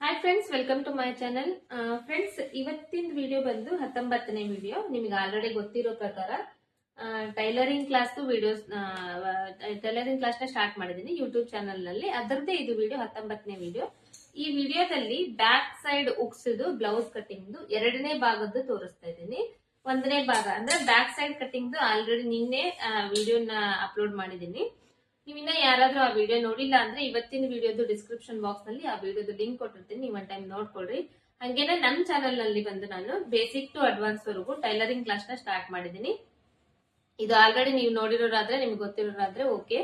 Hi friends, welcome to my channel. Friends, ಇವತ್ತಿನ video ಬಂದು 19ನೇ ವಿಡಿಯೋ. ನಿಮಗೆ ಆಲ್ರೆಡಿ ಗೊತ್ತಿರೋ ಪ್ರಕಾರ tailoring class videos tailoring class ನ ಸ್ಟಾರ್ಟ್ ಮಾಡಿದೀನಿ ಯೂಟ್ಯೂಬ್ ಚಾನಲ್ ನಲ್ಲಿ. ಅದರದ್ದೇ ಇದು ವಿಡಿಯೋ 19ನೇ ವಿಡಿಯೋ. ಈ ವಿಡಿಯೋದಲ್ಲಿ ಬ್ಯಾಕ್ ಸೈಡ್ ಉಕ್ಸದು ಬ್ಲೌಸ್ ಕಟಿಂಗ್ ಎರಡನೇ ಭಾಗದ್ದು ತೋರಿಸ್ತಾ ಇದ್ದೀನಿ. ಒಂದನೇ ಭಾಗ ಅಂದ್ರೆ ಬ್ಯಾಕ್ ಸೈಡ್ ಕಟಿಂಗ್ ಆಲ್ರೆಡಿ ನಿನ್ನೆ ವಿಡಿಯೋನ ಅಪ್ಲೋಡ್ ಮಾಡಿದೀನಿ. ನೀವಿನ್ನ ಯಾರಾದ್ರೂ ಆ ವಿಡಿಯೋ ನೋಡಿಲ್ಲ ಅಂದ್ರೆ ಇವತ್ತಿನ ವಿಡಿಯೋದು ಡಿಸ್ಕ್ರಿಪ್ಷನ್ ಬಾಕ್ಸ್ ನಲ್ಲಿ ಆ ವಿಡಿಯೋದ ಲಿಂಕ್ ಕೊಟ್ಟಿರ್ತೀನಿ, ನೀವು ಒನ್ ಟೈಮ್ ನೋಡ್ಕೊಳ್ರಿ. ಹಂಗೇನೆ ನಮ್ಮ ಚಾನಲ್ ನಲ್ಲಿ ಬಂದು ನಾನು ಬೇಸಿಕ್ ಟು ಅಡ್ವಾನ್ಸ್ ವರೆಗೂ ಟೈಲರಿಂಗ್ ಕ್ಲಾಸ್ ನ ಸ್ಟಾರ್ಟ್ ಮಾಡಿದೀನಿ. ಇದು ಆಲ್ರೆಡಿ ನೀವು ನೋಡಿರೋರಾದ್ರೆ, ನಿಮ್ಗೆ ಗೊತ್ತಿರೋರಾದ್ರೆ ಓಕೆ.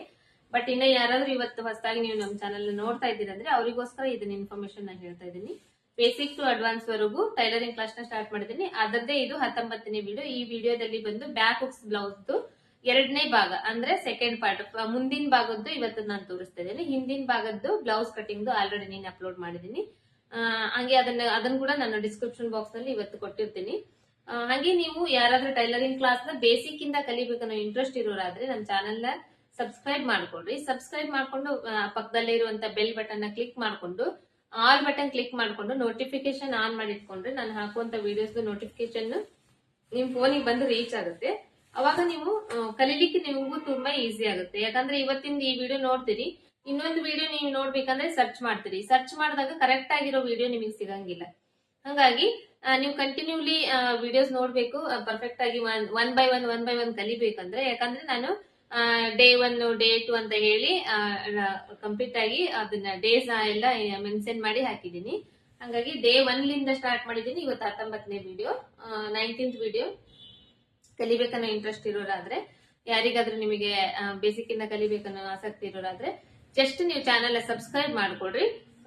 ಬಟ್ ಇನ್ನ ಯಾರಾದ್ರೂ ಇವತ್ತು ಹೊಸದಾಗಿ ನೀವು ನಮ್ಮ ಚಾನಲ್ ನೋಡ್ತಾ ಇದ್ದೀರಂದ್ರೆ ಅವರಿಗೋಸ್ಕರ ಇದನ್ನ ಇನ್ಫಾರ್ಮೇಶನ್ ನಾನು ಹೇಳ್ತಾ ಇದ್ದೀನಿ. ಬೇಸಿಕ್ ಟು ಅಡ್ವಾನ್ಸ್ ವರೆಗೂ ಟೈಲರಿಂಗ್ ಕ್ಲಾಸ್ ನ ಸ್ಟಾರ್ಟ್ ಮಾಡಿದೀನಿ. ಅದರದ್ದೇ ಇದು 19ನೇ ವಿಡಿಯೋ. ಈ ವಿಡಿಯೋದಲ್ಲಿ ಬಂದು ಬ್ಯಾಕ್ ಹುಕ್ಸ್ ಬ್ಲೌಸ್ ಎರಡನೇ ಭಾಗ ಅಂದ್ರೆ ಸೆಕೆಂಡ್ ಪಾರ್ಟ್, ಮುಂದಿನ ಭಾಗದ್ದು ಇವತ್ತು ನಾನು ತೋರಿಸ್ತಾ ಇದ್ದೀನಿ. ಹಿಂದಿನ ಭಾಗದ್ದು ಬ್ಲೌಸ್ ಕಟಿಂಗ್ ಆಲ್ರೆಡಿ ನೀನು ಅಪ್ಲೋಡ್ ಮಾಡಿದೀನಿ. ಹಂಗೆ ಅದನ್ನ ಕೂಡ ನಾನು ಡಿಸ್ಕ್ರಿಪ್ಷನ್ ಬಾಕ್ಸ್ ನಲ್ಲಿ ಇವತ್ತು ಕೊಟ್ಟಿರ್ತೀನಿ. ಹಾಗೆ ನೀವು ಯಾರಾದ್ರೂ ಟೈಲರಿಂಗ್ ಕ್ಲಾಸ್ ನ ಬೇಸಿಕ್ ಇಂದ ಕಲಿಬೇಕನ್ನೋ ಇಂಟ್ರೆಸ್ಟ್ ಇರೋರಾದ್ರೆ ನಮ್ಮ ಚಾನೆಲ್ ನ ಸಬ್ಸ್ಕ್ರೈಬ್ ಮಾಡ್ಕೊಳ್ರಿ. ಸಬ್ಸ್ಕ್ರೈಬ್ ಮಾಡ್ಕೊಂಡು ಪಕ್ಕದಲ್ಲೇ ಇರುವಂತ ಬೆಲ್ ಬಟನ್ ನ ಕ್ಲಿಕ್ ಮಾಡ್ಕೊಂಡು ಆಲ್ ಬಟನ್ ಕ್ಲಿಕ್ ಮಾಡ್ಕೊಂಡು ನೋಟಿಫಿಕೇಶನ್ ಆನ್ ಮಾಡಿ ಇಟ್ಕೊಂಡ್ರೆ ನಾನು ಹಾಕುವಂತ ವಿಡಿಯೋಸ್ ನೋಟಿಫಿಕೇಶನ್ ನಿಮ್ ಫೋನಿಗೆ ಬಂದು ರೀಚ್ ಆಗುತ್ತೆ. ಅವಾಗ ನೀವು ಕಲೀಲಿಕ್ಕೆ ನಿಮಗೂ ತುಂಬಾ ಈಸಿ ಆಗುತ್ತೆ. ಯಾಕಂದ್ರೆ ಇವತ್ತಿನ ಈ ವಿಡಿಯೋ ನೋಡ್ತೀರಿ, ಇನ್ನೊಂದು ವಿಡಿಯೋ ನೀವು ನೋಡ್ಬೇಕಂದ್ರೆ ಸರ್ಚ್ ಮಾಡ್ತೀರಿ. ಸರ್ಚ್ ಮಾಡಿದಾಗ ಕರೆಕ್ಟ್ ಆಗಿರೋ ವಿಡಿಯೋ ನಿಮಗೆ ಸಿಗಂಗಿಲ್ಲ. ಹಂಗಾಗಿ ನೀವು ಕಂಟಿನ್ಯೂಲಿ ವಿಡಿಯೋಸ್ ನೋಡ್ಬೇಕು. ಪರ್ಫೆಕ್ಟ್ ಆಗಿ ಒನ್ ಬೈ ಒನ್ ಕಲಿಬೇಕಂದ್ರೆ, ಯಾಕಂದ್ರೆ ನಾನು ಡೇ 1 ಡೇ 2 ಅಂತ ಹೇಳಿ ಕಂಪ್ಲೀಟ್ ಆಗಿ ಅದನ್ನ ಡೇಸ್ ಎಲ್ಲ ಮೆನ್ಷನ್ ಮಾಡಿ ಹಾಕಿದೀನಿ. ಹಂಗಾಗಿ ಡೇ 1 ಲಿಂದ ಸ್ಟಾರ್ಟ್ ಮಾಡಿದೀನಿ. ಇವತ್ತು 19ನೇ ವಿಡಿಯೋ. 19th ವಿಡಿಯೋ ಕಲಿಬೇಕನ್ನೋ ಇಂಟ್ರೆಸ್ಟ್ ಇರೋರಾದ್ರೆ, ಯಾರಿಗಾದ್ರೂ ನಿಮಗೆ ಬೇಸಿಕ್ ಇಂದ ಕಲಿಬೇಕನ್ನೋ ಆಸಕ್ತಿ ಇರೋರಾದ್ರೆ ಜಸ್ಟ್ ನೀವು ಚಾನೆಲ್ ಸಬ್ಸ್ಕ್ರೈಬ್ ಮಾಡ್ಕೊಳ್ರಿ.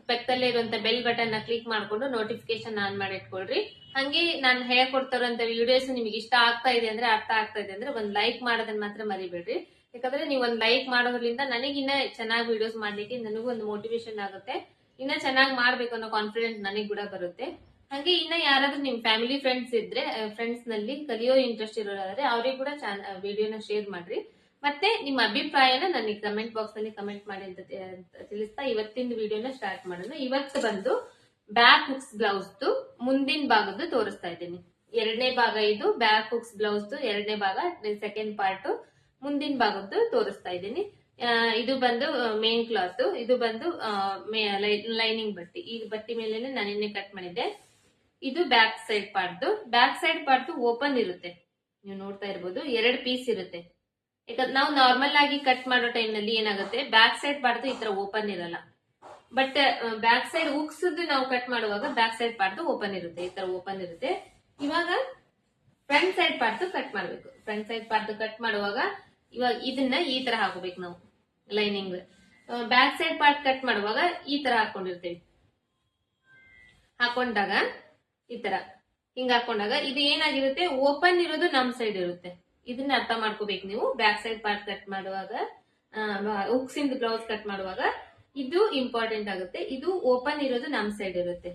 ಪಕ್ಕದಲ್ಲೇ ಇರುವಂತ ಬೆಲ್ ಬಟನ್ ನ ಕ್ಲಿಕ್ ಮಾಡ್ಕೊಂಡು ನೋಟಿಫಿಕೇಶನ್ ಆನ್ ಮಾಡಿ ಇಟ್ಕೊಳ್ರಿ. ಹಂಗೆ ನಾನು ಹೇಳ್ಕೊಡ್ತಾರಂತ ವಿಡಿಯೋಸ್ ನಿಮಗೆ ಇಷ್ಟ ಆಗ್ತಾ ಇದೆ ಅಂದ್ರೆ, ಅರ್ಥ ಆಗ್ತಾ ಇದೆ ಅಂದ್ರೆ ಒಂದ್ ಲೈಕ್ ಮಾಡೋದನ್ನ ಮಾತ್ರ ಮರಿಬೇಡ್ರಿ. ಯಾಕಂದ್ರೆ ನೀವು ಒಂದ್ ಲೈಕ್ ಮಾಡೋದ್ರಿಂದ ನನಗಿನ್ನ ಚೆನ್ನಾಗಿ ವಿಡಿಯೋಸ್ ಮಾಡ್ಲಿಕ್ಕೆ ನನಗೂ ಒಂದು ಮೋಟಿವೇಶನ್ ಆಗುತ್ತೆ. ಇನ್ನ ಚೆನ್ನಾಗಿ ಮಾಡ್ಬೇಕು ಅನ್ನೋ ಕಾನ್ಫಿಡೆನ್ಸ್ ನನಗ್ ಕೂಡ ಬರುತ್ತೆ. ಹಾಗೆ ಇನ್ನ ಯಾರಾದ್ರೂ ನಿಮ್ ಫ್ಯಾಮಿಲಿ ಫ್ರೆಂಡ್ಸ್ ಇದ್ರೆ, ಫ್ರೆಂಡ್ಸ್ ನಲ್ಲಿ ಕಲಿಯೋ ಇಂಟ್ರೆಸ್ಟ್ ಇರೋರಾದ್ರೆ ಅವ್ರಿಗೆ ಕೂಡ ವಿಡಿಯೋನ ಶೇರ್ ಮಾಡ್ರಿ. ಮತ್ತೆ ನಿಮ್ಮ ಅಭಿಪ್ರಾಯನ ನನಗೆ ಕಮೆಂಟ್ ಬಾಕ್ಸ್ ನಲ್ಲಿ ಕಮೆಂಟ್ ಮಾಡಿ ಅಂತ ತಿಳಿಸ್ತಾ ಇವತ್ತಿನ ವಿಡಿಯೋನ ಸ್ಟಾರ್ಟ್ ಮಾಡೋಣ. ಇವತ್ತು ಬಂದು ಬ್ಯಾಕ್ ಹುಕ್ಸ್ ಬ್ಲೌಸ್ ಮುಂದಿನ ಭಾಗದ್ದು ತೋರಿಸ್ತಾ ಇದ್ದೀನಿ. ಎರಡನೇ ಭಾಗ ಇದು ಬ್ಯಾಕ್ ಹುಕ್ಸ್ ಬ್ಲೌಸ್ ಎರಡನೇ ಭಾಗ, ಸೆಕೆಂಡ್ ಪಾರ್ಟ್ ಮುಂದಿನ ಭಾಗದ್ದು ತೋರಿಸ್ತಾ ಇದ್ದೀನಿ. ಇದು ಬಂದು ಮೇನ್ ಕ್ಲಾತ್, ಇದು ಬಂದು ಲೈನಿಂಗ್ ಬಟ್ಟಿ. ಈ ಬಟ್ಟಿ ಮೇಲೆ ನಾನು ಇನ್ನೇ ಕಟ್ ಮಾಡಿದ್ದೆ. ಇದು back side part. Back side part open ಇರುತ್ತೆ, ನೀವು ನೋಡ್ತಾ ಇರ್ಬೋದು. 2 ಪೀಸ್ ಇರುತ್ತೆ. ಯಾಕಂದ್ರೆ ನಾವು ನಾರ್ಮಲ್ ಆಗಿ ಕಟ್ ಮಾಡೋ ಟೈಮ್ ನಲ್ಲಿ ಏನಾಗುತ್ತೆ, ಬ್ಯಾಕ್ ಸೈಡ್ ಪಾರ್ಟ್ ಈ ತರ ಓಪನ್ ಇರಲ್ಲ. ಬಟ್ ಬ್ಯಾಕ್ ಸೈಡ್ ಹುಕ್ಸ್ ನಾವು ಕಟ್ ಮಾಡುವಾಗ ಬ್ಯಾಕ್ ಸೈಡ್ ಪಾರ್ಟ್ ಓಪನ್ ಇರುತ್ತೆ, ಈ ತರ ಓಪನ್ ಇರುತ್ತೆ. ಇವಾಗ ಫ್ರಂಟ್ ಸೈಡ್ ಪಾರ್ಟ್ ಕಟ್ ಮಾಡ್ಬೇಕು. ಫ್ರಂಟ್ ಸೈಡ್ ಪಾರ್ಟ್ ಕಟ್ ಮಾಡುವಾಗ ಇವಾಗ ಇದನ್ನ ಈ ತರ ಹಾಕೋಬೇಕು ನಾವು lining. Back side part cut ಮಾಡುವಾಗ ಈ ತರ ಹಾಕೊಂಡಿರ್ತೇವೆ. ಹಾಕೊಂಡಾಗ ಈ ತರ ಹಿಂಗ ಹಾಕೊಂಡಾಗ ಇದು ಏನಾಗಿರುತ್ತೆ, ಓಪನ್ ಇರೋದು ನಮ್ ಸೈಡ್ ಇರುತ್ತೆ. ಇದನ್ನ ಅರ್ಥ ಮಾಡ್ಕೋಬೇಕು ನೀವು. ಬ್ಯಾಕ್ ಸೈಡ್ ಪಾರ್ಟ್ ಕಟ್ ಮಾಡುವಾಗ, ಹುಕ್ಸ್ ಇಂದ ಬ್ಲೌಸ್ ಕಟ್ ಮಾಡುವಾಗ ಇದು ಇಂಪಾರ್ಟೆಂಟ್ ಆಗುತ್ತೆ. ಇದು ಓಪನ್ ಇರೋದು ನಮ್ ಸೈಡ್ ಇರುತ್ತೆ,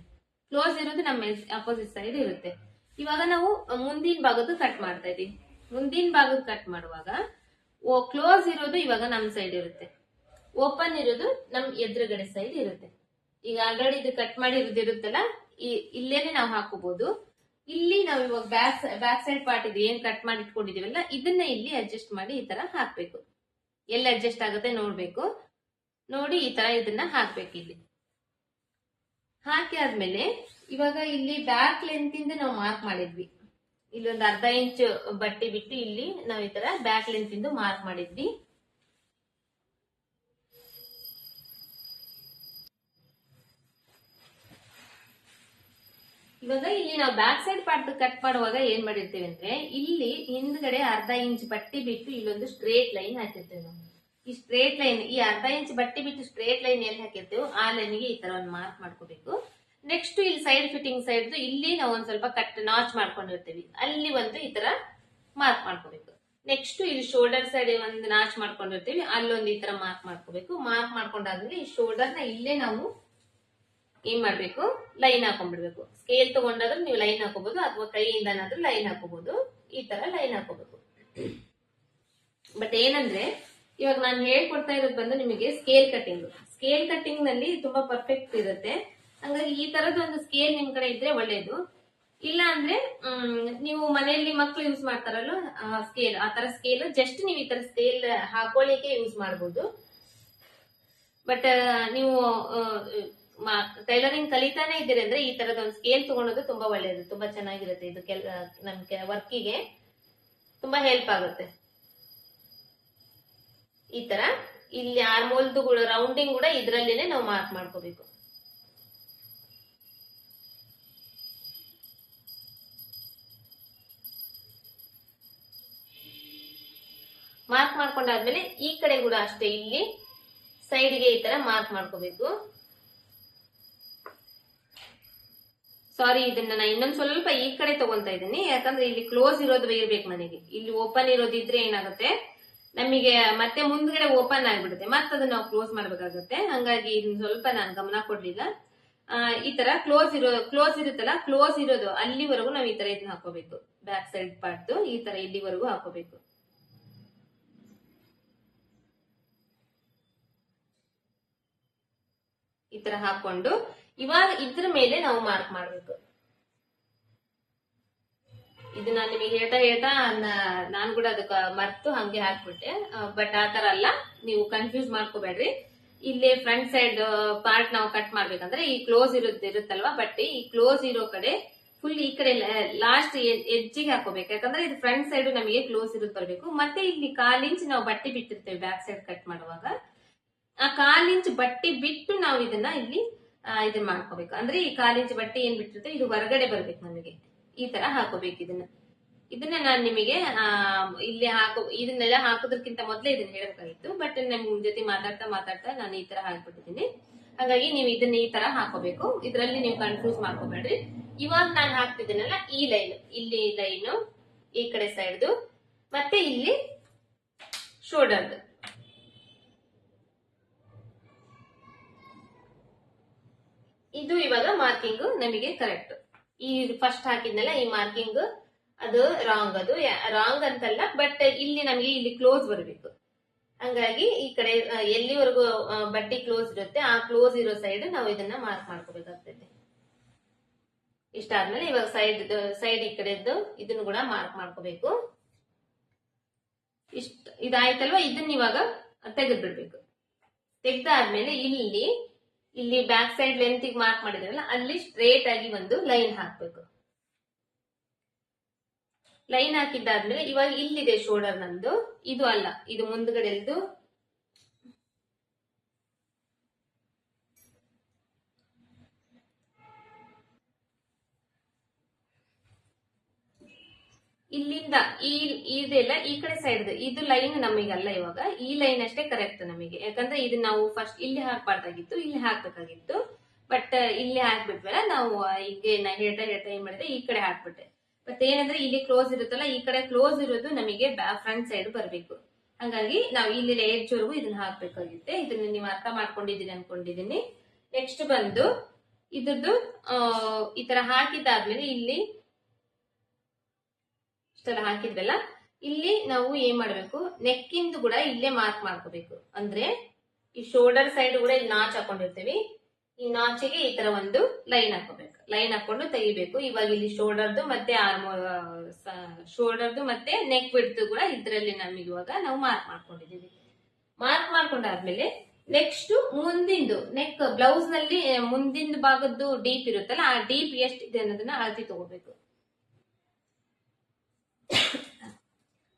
ಕ್ಲೋಸ್ ಇರೋದು ನಮ್ಮ ಅಪೋಸಿಟ್ ಸೈಡ್ ಇರುತ್ತೆ. ಇವಾಗ ನಾವು ಮುಂದಿನ ಭಾಗದ್ದು ಕಟ್ ಮಾಡ್ತಾ ಇದೀವಿ. ಮುಂದಿನ ಭಾಗದ ಕಟ್ ಮಾಡುವಾಗ ಕ್ಲೋಸ್ ಇರೋದು ಇವಾಗ ನಮ್ ಸೈಡ್ ಇರುತ್ತೆ, ಓಪನ್ ಇರೋದು ನಮ್ ಎದುರುಗಡೆ ಸೈಡ್ ಇರುತ್ತೆ. ಈಗ ಆಲ್ರೆಡಿ ಇದು ಕಟ್ ಮಾಡಿ ಇರುತ್ತಲ್ಲ, ಇಲ್ಲೇನೆ ನಾವು ಹಾಕೋಬಹುದು. ಇಲ್ಲಿ ನಾವು ಇವಾಗ ಬ್ಯಾಕ್ ಸೈಡ್ ಪಾರ್ಟ್ ಇದೆ ಏನ್ ಕಟ್ ಮಾಡಿ ಇಟ್ಕೊಂಡಿದೀವಲ್ಲ, ಇದನ್ನ ಇಲ್ಲಿ ಅಡ್ಜಸ್ಟ್ ಮಾಡಿ ಈ ತರ ಹಾಕ್ಬೇಕು. ಎಲ್ಲಿ ಅಡ್ಜಸ್ಟ್ ಆಗುತ್ತೆ ನೋಡ್ಬೇಕು. ನೋಡಿ ಈ ತರ ಇದನ್ನ ಹಾಕ್ಬೇಕು. ಇಲ್ಲಿ ಹಾಕಿ ಆದ್ಮೇಲೆ ಇವಾಗ ಇಲ್ಲಿ ಬ್ಯಾಕ್ ಲೆಂತ್ ಇಂದ ನಾವು ಮಾರ್ಕ್ ಮಾಡಿದ್ವಿ. ಇಲ್ಲಿ ಒಂದು ಅರ್ಧ ಇಂಚ್ ಬಟ್ಟೆ ಬಿಟ್ಟು ಇಲ್ಲಿ ನಾವು ಈ ತರ ಬ್ಯಾಕ್ ಲೆಂತ್ ಇಂದ ಮಾರ್ಕ್ ಮಾಡಿದ್ವಿ. ಇವಾಗ ಇಲ್ಲಿ ನಾವು ಬ್ಯಾಕ್ ಸೈಡ್ ಪಾರ್ಟ್ ಕಟ್ ಮಾಡುವಾಗ ಏನ್ ಮಾಡಿರ್ತೇವೆ ಅಂದ್ರೆ, ಇಲ್ಲಿ ಹಿಂದ್ಗಡೆ ಅರ್ಧ ಇಂಚ್ ಬಟ್ಟೆ ಬಿಟ್ಟು ಇಲ್ಲೊಂದು ಸ್ಟ್ರೇಟ್ ಲೈನ್ ಹಾಕಿರ್ತೇವೆ ನಾವು. ಈ ಸ್ಟ್ರೇಟ್ ಲೈನ್, ಈ ಅರ್ಧ ಇಂಚ್ ಬಟ್ಟೆ ಬಿಟ್ಟು ಸ್ಟ್ರೇಟ್ ಲೈನ್ ಎಲ್ಲಿ ಹಾಕಿರ್ತೇವೆ ಆ ಲೈನ್ಗೆ ಈ ತರ ಒಂದು ಮಾರ್ಕ್ ಮಾಡ್ಕೋಬೇಕು. ನೆಕ್ಸ್ಟ್ ಇಲ್ಲಿ ಸೈಡ್ ಫಿಟ್ಟಿಂಗ್ ಸೈಡ್ ಇಲ್ಲಿ ನಾವು ಒಂದ್ ಸ್ವಲ್ಪ ಕಟ್ ನಾಚ್ ಮಾಡ್ಕೊಂಡಿರ್ತೀವಿ, ಅಲ್ಲಿ ಒಂದು ಈ ತರ ಮಾರ್ಕ್ ಮಾಡ್ಕೋಬೇಕು. ನೆಕ್ಸ್ಟ್ ಇಲ್ಲಿ ಶೋಲ್ಡರ್ ಸೈಡ್ ಒಂದು ನಾಚ್ ಮಾಡ್ಕೊಂಡಿರ್ತೀವಿ, ಅಲ್ಲೊಂದು ಈ ತರ ಮಾರ್ಕ್ ಮಾಡ್ಕೋಬೇಕು. ಮಾರ್ಕ್ ಮಾಡ್ಕೊಂಡಾದ್ಮೇಲೆ ಈ ಶೋಲ್ಡರ್ ನ ಇಲ್ಲೇ ನಾವು ಏನ್ ಮಾಡ್ಬೇಕು, ಲೈನ್ ಹಾಕೊಂಡ್ಬಿಡ್ಬೇಕು. ಸ್ಕೇಲ್ ತಗೊಂಡಾದ್ರೂ ನೀವು ಲೈನ್ ಹಾಕೋಬಹುದು, ಅಥವಾ ಕೈಯಿಂದನಾದ್ರೂ ಲೈನ್ ಹಾಕೋಬಹುದು. ಈ ತರ ಲೈನ್ ಹಾಕೋಬೇಕು. ಬಟ್ ಏನಂದ್ರೆ ಇವಾಗ ನಾನು ಹೇಳ್ಕೊಡ್ತಾ ಇರೋದು ಬಂದು ನಿಮಗೆ ಸ್ಕೇಲ್ ಕಟಿಂಗ್. ಸ್ಕೇಲ್ ಕಟಿಂಗ್ ನಲ್ಲಿ ತುಂಬಾ ಪರ್ಫೆಕ್ಟ್ ಇರುತ್ತೆ. ಹಂಗಾಗಿ ಈ ತರದ ಒಂದು ಸ್ಕೇಲ್ ನಿಮ್ ಕಡೆ ಇದ್ರೆ ಒಳ್ಳೇದು. ಇಲ್ಲ ಅಂದ್ರೆ ನೀವು ಮನೆಯಲ್ಲಿ ಮಕ್ಕಳು ಯೂಸ್ ಮಾಡ್ತಾರಲ್ಲ ಸ್ಕೇಲ್, ಆ ತರ ಸ್ಕೇಲ್ ಜಸ್ಟ್ ನೀವು ಈ ತರ ಸ್ಕೇಲ್ ಹಾಕೊಳ್ಳಿಕ್ಕೆ ಯೂಸ್ ಮಾಡ್ಬೋದು. ಬಟ್ ನೀವು ಟೈಲರಿಂಗ್ ಕಲಿತಾನೆ ಇದ್ದೀರಿ ಅಂದ್ರೆ ಈ ತರದ ಒಂದು ಸ್ಕೇಲ್ ತಗೊಳೋದು ತುಂಬಾ ಒಳ್ಳೇದು, ತುಂಬಾ ಚೆನ್ನಾಗಿರುತ್ತೆ. ಇದು ನಮ್ ವರ್ಕಿಗೆ ತುಂಬಾ ಹೆಲ್ಪ್ ಆಗುತ್ತೆ. ಈ ತರ ಇಲ್ಲಿ ಆರ್ಮೋಲ್ದು ಕೂಡ ರೌಂಡಿಂಗ್ ಕೂಡ ಇದ್ರಲ್ಲಿನೇ ನಾವು ಮಾರ್ಕ್ ಮಾಡ್ಕೋಬೇಕು. ಮಾರ್ಕ್ ಮಾಡ್ಕೊಂಡಾದ್ಮೇಲೆ ಈ ಕಡೆ ಕೂಡ ಅಷ್ಟೇ, ಇಲ್ಲಿ ಸೈಡ್ಗೆ ಈ ತರ ಮಾರ್ಕ್ ಮಾಡ್ಕೋಬೇಕು. ಸಾರಿ, ಇದನ್ನ ನಾನು ಇನ್ನೊಂದ್ ಸ್ವಲ್ಪ ಈ ಕಡೆ ತಗೊಂತಾ ಇದ್ದೀನಿ, ಯಾಕಂದ್ರೆ ಇಲ್ಲಿ ಕ್ಲೋಸ್ ಇರೋದು ಇರ್ಬೇಕು ನನಗೆ. ಇಲ್ಲಿ ಓಪನ್ ಇರೋದಿದ್ರೆ ಏನಾಗುತ್ತೆ ನಮಗೆ ಮತ್ತೆ ಮುಂದ್ಗಡೆ ಓಪನ್ ಆಗ್ಬಿಡುತ್ತೆ, ಮತ್ತೆ ಅದನ್ನ ನಾವು ಕ್ಲೋಸ್ ಮಾಡ್ಬೇಕಾಗುತ್ತೆ. ಹಂಗಾಗಿ ಇದನ್ನ ಸ್ವಲ್ಪ ನಾನು ಗಮನ ಕೊಡ್ಲಿಲ್ಲ. ಈ ತರ ಕ್ಲೋಸ್ ಇರುತ್ತಲ್ಲ, ಕ್ಲೋಸ್ ಇರೋದು ಅಲ್ಲಿವರೆಗೂ ನಾವು ಈ ತರ ಇದನ್ನ ಹಾಕೋಬೇಕು. ಬ್ಯಾಕ್ ಸೈಡ್ ಪಾರ್ಟ್ ಈ ತರ ಇಲ್ಲಿವರೆಗೂ ಹಾಕೋಬೇಕು. ಈ ತರ ಹಾಕೊಂಡು ಇವಾಗ ಇದ್ರ ಮೇಲೆ ನಾವು ಮಾರ್ಕ್ ಮಾಡ್ಬೇಕು. ಇದು ನಾನು ನಿಮಗೆ ಹೇಳ್ತಾ ನಾನು ಕೂಡ ಅದಕ್ಕೆ ಮರ್ತು ಹಂಗೆ ಹಾಕ್ಬಿಟ್ಟೆ. ಬಟ್ ಆ ತರ ಅಲ್ಲ, ನೀವು ಕನ್ಫ್ಯೂಸ್ ಮಾಡ್ಕೋಬೇಡ್ರಿ. ಇಲ್ಲಿ ಫ್ರಂಟ್ ಸೈಡ್ ಪಾರ್ಟ್ ನಾವು ಕಟ್ ಮಾಡ್ಬೇಕಂದ್ರೆ ಈ ಕ್ಲೋಸ್ ಇರುತ್ತಲ್ವಾ ಬಟ್ಟೆ, ಈ ಕ್ಲೋಸ್ ಇರೋ ಕಡೆ ಫುಲ್ ಈ ಕಡೆ ಲಾಸ್ಟ್ ಎಡ್ಜಿಗೆ ಹಾಕೋಬೇಕು. ಯಾಕಂದ್ರೆ ಇದು ಫ್ರಂಟ್ ಸೈಡ್ ನಮಗೆ ಕ್ಲೋಸ್ ಇರೋದು ಬರ್ಬೇಕು. ಮತ್ತೆ ಇಲ್ಲಿ 1/4 ಇಂಚ್ ನಾವು ಬಟ್ಟೆ ಬಿಟ್ಟಿರ್ತೇವೆ ಬ್ಯಾಕ್ ಸೈಡ್ ಕಟ್ ಮಾಡುವಾಗ, ಆ 1/4 ಇಂಚ್ ಬಟ್ಟೆ ಬಿಟ್ಟು ನಾವು ಇದನ್ನ ಇಲ್ಲಿ ಇದನ್ನ ಮಾಡ್ಕೋಬೇಕು. ಅಂದ್ರೆ ಈ 1/4 ಇಂಚ್ ಬಟ್ಟೆ ಏನ್ ಬಿಟ್ಟಿರುತ್ತೆ ಇದು ಹೊರಗಡೆ ಬರ್ಬೇಕು ನಮಗೆ. ಈ ತರ ಹಾಕೋಬೇಕು ಇದನ್ನ ನಾನು ನಿಮಗೆ ಇಲ್ಲಿ ಇದನ್ನೆಲ್ಲ ಹಾಕೋದಕ್ಕಿಂತ ಮೊದಲೇ ಇದನ್ನ ಹೇಳ್ಬೇಕಾಗಿತ್ತು. ಬಟ್ ನಿಮ್ ಜೊತೆ ಮಾತಾಡ್ತಾ ನಾನು ಈ ತರ ಹಾಕ್ಬಿಟ್ಟಿದ್ದೀನಿ. ಹಾಗಾಗಿ ನೀವು ಇದನ್ನ ಈ ತರ ಹಾಕೋಬೇಕು. ಇದರಲ್ಲಿ ನೀವು ಕನ್ಫ್ಯೂಸ್ ಮಾಡ್ಕೋಬೇಡ್ರಿ. ಇವಾಗ ನಾನು ಹಾಕ್ತಿದ್ದೀನಲ್ಲ ಈ ಲೈನ್, ಇಲ್ಲಿ ಲೈನು ಈ ಕಡೆ ಸೈಡ್ದು, ಮತ್ತೆ ಇಲ್ಲಿ ಶೋಲ್ಡರ್ದು, ಇದು ಇವಾಗ ಮಾರ್ಕಿಂಗ್ ನಮಗೆ ಕರೆಕ್ಟ್. ಈ ಫಸ್ಟ್ ಹಾಕಿದ್ನಲ್ಲ ಈ ಮಾರ್ಕಿಂಗ್ ಅದು ರಾಂಗ್. ಅದು ರಾಂಗ್ ಅಂತಲ್ಲ, ಬಟ್ ಇಲ್ಲಿ ನಮಗೆ ಇಲ್ಲಿ ಕ್ಲೋಸ್ ಬರಬೇಕು. ಹಂಗಾಗಿ ಈ ಕಡೆ ಎಲ್ಲಿವರೆಗೂ ಬಟ್ಟೆ ಕ್ಲೋಸ್ ಇರುತ್ತೆ ಆ ಕ್ಲೋಸ್ ಇರೋ ಸೈಡ್ ನಾವು ಇದನ್ನ ಮಾರ್ಕ್ ಮಾಡ್ಕೋಬೇಕಾಗ್ತದೆ. ಇಷ್ಟಾದ್ಮೇಲೆ ಇವಾಗ ಸೈಡ್ ಈ ಕಡೆದ್ದು ಇದನ್ನು ಕೂಡ ಮಾರ್ಕ್ ಮಾಡ್ಕೋಬೇಕು. ಇದಾಯ್ತಲ್ವಾ, ಇದನ್ನ ಇವಾಗ ತೆಗೆದು ಬಿಡ್ಬೇಕು. ತೆಗ್ದಾದ್ಮೇಲೆ ಇಲ್ಲಿ ಬ್ಯಾಕ್ ಸೈಡ್ ಲೆಂತ್ ಮಾರ್ಕ್ ಮಾಡಿದ್ರಲ್ಲ ಅಲ್ಲಿ ಸ್ಟ್ರೇಟ್ ಆಗಿ ಒಂದು ಲೈನ್ ಹಾಕ್ಬೇಕು. ಲೈನ್ ಹಾಕಿದ್ದಾದ್ಮೇಲೆ ಇವಾಗ ಇಲ್ಲಿದೆ ಶೋಲ್ಡರ್ ನಂದು, ಇದು ಅಲ್ಲ, ಇದು ಮುಂದ್ಗಡೆದು. ಇಲ್ಲಿಂದ ಇದೆಲ್ಲ ಈ ಕಡೆ ಸೈಡ್ ಇದು ಲೈನ್ ನಮಗಲ್ಲ. ಇವಾಗ ಈ ಲೈನ್ ಅಷ್ಟೇ ಕರೆಕ್ಟ್ ನಮಗೆ, ಯಾಕಂದ್ರೆ ಇದು ನಾವು ಫಸ್ಟ್ ಇಲ್ಲಿ ಹಾಕ್ಬಾರ್ದಾಗಿತ್ತು, ಇಲ್ಲಿ ಹಾಕ್ಬೇಕಾಗಿತ್ತು. ಬಟ್ ಇಲ್ಲಿ ಹಾಕ್ಬಿಟ್ವಲ್ಲ ನಾವು, ಈಗ ಹೇಳ್ತಾ ಏನ್ ಮಾಡಿದೆ ಈ ಕಡೆ ಹಾಕ್ಬಿಟ್ಟೆ. ಬಟ್ ಏನಂದ್ರೆ ಇಲ್ಲಿ ಕ್ಲೋಸ್ ಇರುತ್ತಲ್ಲ, ಈ ಕಡೆ ಕ್ಲೋಸ್ ಇರೋದು ನಮಗೆ ಫ್ರಂಟ್ ಸೈಡ್ ಬರಬೇಕು. ಹಂಗಾಗಿ ನಾವು ಇಲ್ಲಿ ಎಡ್ಜ್ ವರೆಗೂ ಇದನ್ನ ಹಾಕ್ಬೇಕಾಗುತ್ತೆ. ಇದನ್ನ ನೀವು ಅರ್ಥ ಮಾಡ್ಕೊಂಡಿದ್ದೀರಿ ಅನ್ಕೊಂಡಿದೀನಿ. ನೆಕ್ಸ್ಟ್ ಬಂದು ಇದ್ರದ್ದು ಈ ತರ ಹಾಕಿದ್ದಾದ್ಮೇಲೆ ಇಲ್ಲಿ ಇಷ್ಟೆಲ್ಲ ಹಾಕಿದ್ವಲ್ಲ, ಇಲ್ಲಿ ನಾವು ಏನ್ ಮಾಡ್ಬೇಕು, ನೆಕ್ ಇಂದು ಕೂಡ ಇಲ್ಲೇ ಮಾರ್ಕ್ ಮಾಡ್ಕೋಬೇಕು. ಅಂದ್ರೆ ಈ ಶೋಲ್ಡರ್ ಸೈಡ್ ಕೂಡ ಇಲ್ಲಿ ನಾಚ್ ಹಾಕೊಂಡಿರ್ತೀವಿ, ಈ ನಾಚಿಗೆ ಈ ತರ ಒಂದು ಲೈನ್ ಹಾಕೋಬೇಕು. ಲೈನ್ ಹಾಕೊಂಡು ತೆಗಿಬೇಕು. ಇವಾಗ ಇಲ್ಲಿ ಶೋಲ್ಡರ್ದು ಮತ್ತೆ ಶೋಲ್ಡರ್ದು ಮತ್ತೆ ನೆಕ್ ಬಿಡ್ತು ಕೂಡ ಇದ್ರಲ್ಲಿ ನಮಗೆ ಇವಾಗ ನಾವು ಮಾರ್ಕ್ ಮಾಡ್ಕೊಂಡಿದೀವಿ. ಮಾರ್ಕ್ ಮಾಡ್ಕೊಂಡಾದ್ಮೇಲೆ ನೆಕ್ಸ್ಟ್ ಮುಂದಿಂದು ನೆಕ್ ಬ್ಲೌಸ್ ನಲ್ಲಿ ಮುಂದಿನ ಭಾಗದ್ದು ಡೀಪ್ ಇರುತ್ತಲ್ಲ, ಆ ಡೀಪ್ ಎಷ್ಟಿದೆ ಅನ್ನೋದನ್ನ ಅಳತಿ ತಗೋಬೇಕು.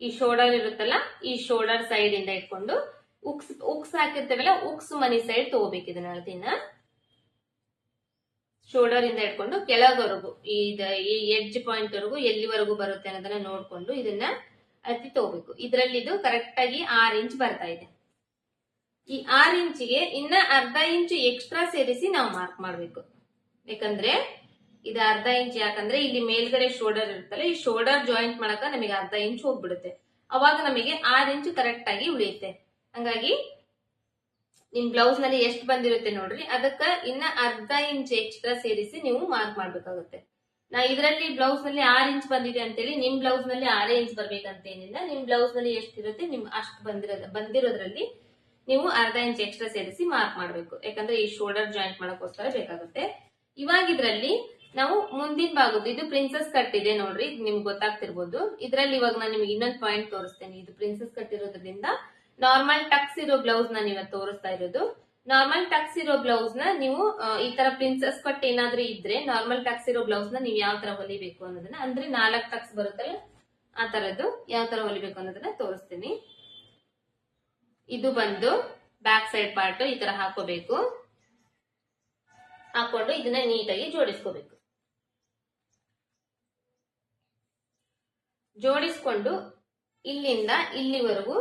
ಈ ಶೋಲ್ಡರ್ ಇರುತ್ತಲ್ಲ, ಈ ಶೋಲ್ಡರ್ ಸೈಡ್ ಇಂದ ಇಟ್ಕೊಂಡು ಉಕ್ಸ್ ಹಾಕಿರ್ತೇವಲ್ಲ, ಉಕ್ಸ್ ಮನಿ ಸೈಡ್ ತಗೋಬೇಕು ಇದನ್ನ ಅಳತಿನ. ಶೋಲ್ಡರ್ ಇಂದ ಇಟ್ಕೊಂಡು ಕೆಳಗವರೆಗೂ ಈ ಎಡ್ಜ್ ಪಾಯಿಂಟ್ ವರೆಗೂ ಎಲ್ಲಿವರೆಗೂ ಬರುತ್ತೆ ಅನ್ನೋದನ್ನ ನೋಡ್ಕೊಂಡು ಇದನ್ನ ಅಳತಿ ತಗೋಬೇಕು. ಇದರಲ್ಲಿ ಇದು ಕರೆಕ್ಟ್ ಆಗಿ 6 ಇಂಚ್ ಬರ್ತಾ ಇದೆ. ಈ 6 ಇಂಚಿಗೆ ಇನ್ನ ಅರ್ಧ ಇಂಚು ಎಕ್ಸ್ಟ್ರಾ ಸೇರಿಸಿ ನಾವು ಮಾರ್ಕ್ ಮಾಡ್ಬೇಕು. ಯಾಕಂದ್ರೆ ಇದು ಅರ್ಧ ಇಂಚ್, ಯಾಕಂದ್ರೆ ಇಲ್ಲಿ ಮೇಲ್ಗಡೆ ಶೋಲ್ಡರ್ ಇರುತ್ತಲ್ಲ, ಈ ಶೋಲ್ಡರ್ ಜಾಯಿಂಟ್ ಮಾಡಕ ನಮಗೆ ಅರ್ಧ ಇಂಚ್ ಹೋಗ್ಬಿಡುತ್ತೆ. ಅವಾಗ ನಮಗೆ 6 ಇಂಚ್ ಕರೆಕ್ಟ್ ಆಗಿ ಉಳಿಯುತ್ತೆ. ಹಂಗಾಗಿ ನಿಮ್ ಬ್ಲೌಸ್ ನಲ್ಲಿ ಎಷ್ಟು ಬಂದಿರುತ್ತೆ ನೋಡ್ರಿ, ಅದಕ್ಕ ಇನ್ನ ಅರ್ಧ ಇಂಚ್ ಎಕ್ಸ್ಟ್ರಾ ಸೇರಿಸಿ ನೀವು ಮಾರ್ಕ್ ಮಾಡ್ಬೇಕಾಗುತ್ತೆ. ನಾ ಇದರಲ್ಲಿ ಬ್ಲೌಸ್ ನಲ್ಲಿ 6 ಇಂಚ್ ಬಂದಿದೆ ಅಂತೇಳಿ ನಿಮ್ ಬ್ಲೌಸ್ ನಲ್ಲಿ 6 ಇಂಚ್ ಬರ್ಬೇಕಂತ ಏನಿಲ್ಲ. ನಿಮ್ ಬ್ಲೌಸ್ ನಲ್ಲಿ ಎಷ್ಟಿರುತ್ತೆ ನಿಮ್ ಅಷ್ಟು ಬಂದಿರೋದ್ರಲ್ಲಿ ನೀವು ಅರ್ಧ ಇಂಚ್ ಎಕ್ಸ್ಟ್ರಾ ಸೇರಿಸಿ ಮಾರ್ಕ್ ಮಾಡ್ಬೇಕು. ಯಾಕಂದ್ರೆ ಈ ಶೋಲ್ಡರ್ ಜಾಯಿಂಟ್ ಮಾಡಕ್ಕೋಸ್ಕರ ಬೇಕಾಗುತ್ತೆ. ಇವಾಗ ಇದ್ರಲ್ಲಿ ನಾವು ಮುಂದಿನ ಭಾಗದ್ದು ಇದು ಪ್ರಿನ್ಸೆಸ್ ಕಟ್ ಇದೆ ನೋಡ್ರಿ, ನಿಮ್ಗೆ ಗೊತ್ತಾಗ್ತಿರ್ಬೋದು. ಇದ್ರಲ್ಲಿ ಇವಾಗ ನಾನು ನಿಮ್ಗೆ ಇನ್ನೊಂದು ಪಾಯಿಂಟ್ ತೋರಿಸ್ತೇನೆ. ಇದು ಪ್ರಿನ್ಸೆಸ್ ಕಟ್ ಇರೋದ್ರಿಂದ ನಾರ್ಮಲ್ ಟಕ್ಸ್ ಇರೋ ಬ್ಲೌಸ್ ನಾನು ಇವತ್ತು ತೋರಿಸ್ತಾ ಇರೋದು. ನಾರ್ಮಲ್ ಟಕ್ಸ್ ಇರೋ ಬ್ಲೌಸ್ ನ ನೀವು ಈ ತರ ಪ್ರಿನ್ಸೆಸ್ ಕಟ್ ಏನಾದ್ರೂ ಇದ್ರೆ ನಾರ್ಮಲ್ ಟಕ್ಸ್ ಇರೋ ಬ್ಲೌಸ್ ನ ನೀವು ಯಾವ ತರ ಹೊಲಿಬೇಕು ಅನ್ನೋದನ್ನ, ಅಂದ್ರೆ 4 ಟಕ್ಸ್ ಬರುತ್ತಲ್ಲ ಆ ತರದ್ದು ಯಾವ ತರ ಹೊಲಿಬೇಕು ಅನ್ನೋದನ್ನ ತೋರಿಸ್ತೀನಿ. ಇದು ಬಂದು ಬ್ಯಾಕ್ ಸೈಡ್ ಪಾರ್ಟ್ ಈ ತರ ಹಾಕೋಬೇಕು. ಹಾಕೊಂಡು ಇದನ್ನ ನೀಟಾಗಿ ಜೋಡಿಸ್ಕೋಬೇಕು. ಜೋಡಿಸ್ಕೊಂಡು ಇಲ್ಲಿಂದ ಇಲ್ಲಿವರೆಗೂ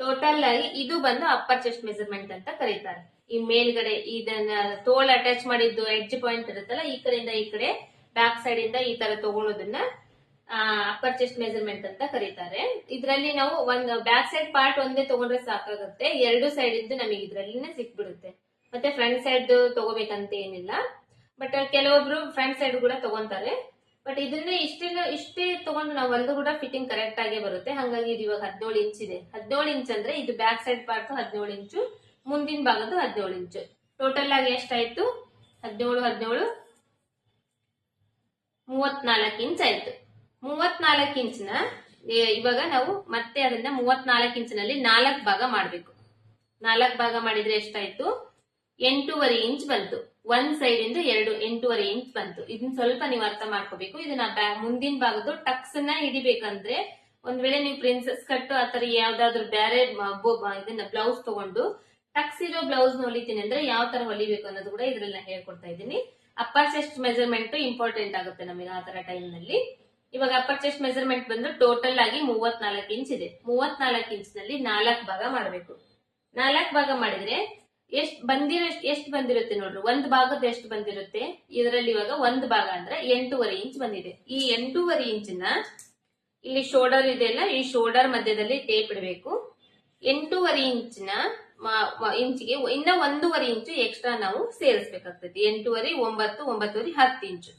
ಟೋಟಲ್ ಆಗಿ ಇದು ಬಂದು ಅಪ್ಪರ್ ಚೆಸ್ಟ್ ಮೆಜರ್ಮೆಂಟ್ ಅಂತ ಕರೀತಾರೆ. ಈ ಮೇಲ್ಗಡೆ ಇದನ್ನ ತೋಲ್ ಅಟ್ಯಾಚ್ ಮಾಡಿದ್ದು ಎಡ್ಜ್ ಪಾಯಿಂಟ್ ಇರುತ್ತಲ್ಲ, ಈ ಕಡೆಯಿಂದ ಈ ಕಡೆ ಬ್ಯಾಕ್ ಸೈಡ್ ಇಂದ ಈ ತರ ತಗೊಳ್ಳೋದನ್ನ ಅಪ್ಪರ್ ಚೆಸ್ಟ್ ಮೆಜರ್ಮೆಂಟ್ ಅಂತ ಕರೀತಾರೆ. ಇದ್ರಲ್ಲಿ ನಾವು ಒಂದು ಬ್ಯಾಕ್ ಸೈಡ್ ಪಾರ್ಟ್ ಒಂದೇ ತಗೊಂಡ್ರೆ ಸಾಕಾಗುತ್ತೆ, 2 ಸೈಡ್ ಇದ್ದು ನಮಗೆ ಇದ್ರಲ್ಲಿನೇ ಸಿಕ್ಬಿಡುತ್ತೆ. ಮತ್ತೆ ಫ್ರಂಟ್ ಸೈಡ್ ತಗೋಬೇಕಂತ ಏನಿಲ್ಲ, ಬಟ್ ಕೆಲವೊಬ್ರು ಫ್ರಂಟ್ ಸೈಡ್ ಕೂಡ ತಗೊಂತಾರೆ. ಬಟ್ ಇದನ್ನ ಇಷ್ಟೇ ತಗೊಂಡು ನಾವು ಹೊಲ್ದು ಕೂಡ ಫಿಟ್ಟಿಂಗ್ ಕರೆಕ್ಟ್ ಆಗೇ ಬರುತ್ತೆ. ಹಾಗಾಗಿ ಇದು ಇವಾಗ 17 ಇಂಚ್ ಇದೆ. 17 ಇಂಚ್ ಅಂದ್ರೆ ಇದು ಬ್ಯಾಕ್ ಸೈಡ್ ಪಾರ್ಟ್ 17 ಇಂಚು, ಮುಂದಿನ ಭಾಗದ್ದು 17 ಇಂಚು. ಟೋಟಲ್ ಆಗಿ ಎಷ್ಟಾಯ್ತು? 17 34 ಇಂಚ್ ಆಯ್ತು. 34 ಇಂಚ್ನ ಇವಾಗ ನಾವು ಮತ್ತೆ ಅದನ್ನ 34 ಇಂಚಿನಲ್ಲಿ 4 ಭಾಗ ಮಾಡ್ಬೇಕು. 4 ಭಾಗ ಮಾಡಿದ್ರೆ ಎಷ್ಟಾಯ್ತು? 8.5 ಇಂಚ್ ಬಂತು. ಒಂದ್ ಸೈಡ್ ಇಂದ 8.5 ಇಂಚ್ ಬಂತು. ಇದನ್ನ ಸ್ವಲ್ಪ ನೀವು ಅರ್ಥ ಮಾಡ್ಕೋಬೇಕು. ಇದನ್ನ ಮುಂದಿನ ಭಾಗದ್ದು ಟಕ್ಸ್ ನ ಹಿಡಿಬೇಕಂದ್ರೆ, ಒಂದ್ ವೇಳೆ ನೀವು ಪ್ರಿನ್ಸೆಸ್ ಕಟ್ ಆತರ ಯಾವ್ದಾದ್ರು ಬೇರೆ ಇದನ್ನ ಬ್ಲೌಸ್ ತಗೊಂಡು ಟಕ್ಸ್ ಇರೋ ಬ್ಲೌಸ್ ಹೊಲಿತೀನಿ ಅಂದ್ರೆ ಯಾವ ತರ ಹೊಲಿಬೇಕು ಅನ್ನೋದು ಕೂಡ ಇದ್ರಲ್ಲಿ ಹೇಳ್ಕೊಡ್ತಾ ಇದ್ದೀನಿ. ಅಪ್ಪರ್ ಚೆಸ್ಟ್ ಮೆಜರ್ಮೆಂಟ್ ಇಂಪಾರ್ಟೆಂಟ್ ಆಗುತ್ತೆ ನಮಗೆ ಆ ತರ ಟೈಮ್ ನಲ್ಲಿ. ಇವಾಗ ಅಪ್ಪರ್ ಚೆಸ್ಟ್ ಮೆಜರ್ಮೆಂಟ್ ಬಂದು ಟೋಟಲ್ ಆಗಿ 34 ಇಂಚ್ ಇದೆ. 34 ಇಂಚ್ ನಲ್ಲಿ 4 ಭಾಗ ಮಾಡಬೇಕು. 4 ಭಾಗ ಮಾಡಿದ್ರೆ ಎಷ್ಟು ಬಂದಿರುತ್ತೆ ನೋಡ್ರಿ. ಒಂದ್ ಭಾಗದ ಎಷ್ಟು ಬಂದಿರುತ್ತೆ? ಇದರಲ್ಲಿ ಇವಾಗ ಒಂದ್ ಭಾಗ ಅಂದ್ರೆ 8.5 ಇಂಚ್ ಬಂದಿದೆ. ಈ 8.5 ಇಂಚಿನ ಇಲ್ಲಿ ಶೋಲ್ಡರ್ ಇದೆಯಲ್ಲ, ಈ ಶೋಲ್ಡರ್ ಮಧ್ಯದಲ್ಲಿ ಟೇಪ್ ಇಡಬೇಕು. 8.5 ಇಂಚಿನ ಇಂಚಿಗೆ ಇನ್ನ 1.5 ಇಂಚು ಎಕ್ಸ್ಟ್ರಾ ನಾವು ಸೇರಿಸಬೇಕಾಗ್ತದೆ. 8.5 9 9.5 10 ಇಂಚು.